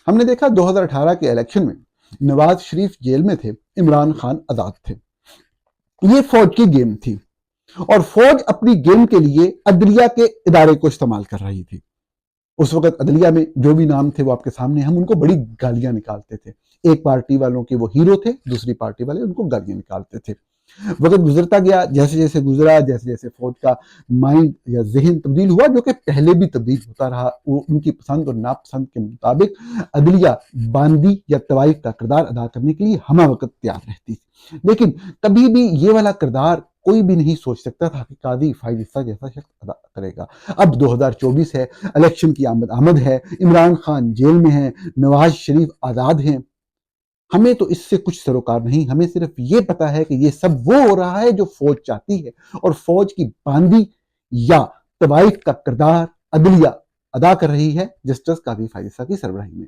हमने देखा 2018 के इलेक्शन में नवाज शरीफ जेल में थे, इमरान खान आजाद थे। ये फौज की गेम थी और फौज अपनी गेम के लिए अदलिया के इदारे को इस्तेमाल कर रही थी। उस वक्त अदलिया में जो भी नाम थे वो आपके सामने, हम उनको बड़ी गालियां निकालते थे। एक पार्टी वालों के वो हीरो थे, दूसरी पार्टी वाले उनको गालियां निकालते थे। वक्त गुजरता गया, जैसे जैसे गुजरा, जैसे जैसे फौज का माइंड या जहन तब्दील हुआ, जो कि पहले भी तब्दील होता रहा, वो उनकी पसंद और नापसंद के मुताबिक अदलिया बांदी या तवाइफ का किरदार अदा करने के लिए हमा वक्त तैयार रहती थी। लेकिन कभी भी ये वाला किरदार कोई भी नहीं सोच सकता था कि कादी फाइज ईसा जैसा शख्स अदा करेगा। अब 2024 है, इलेक्शन की आमद है, इमरान खान जेल में है, नवाज शरीफ आजाद हैं। हमें तो इससे कुछ सरोकार नहीं, हमें सिर्फ ये पता है कि ये सब वो हो रहा है जो फौज चाहती है, और फौज की बांदी या तवाइफ का किरदार अदलिया अदा कर रही है जस्टिस कादी फाइज ईसा की सरबराही में।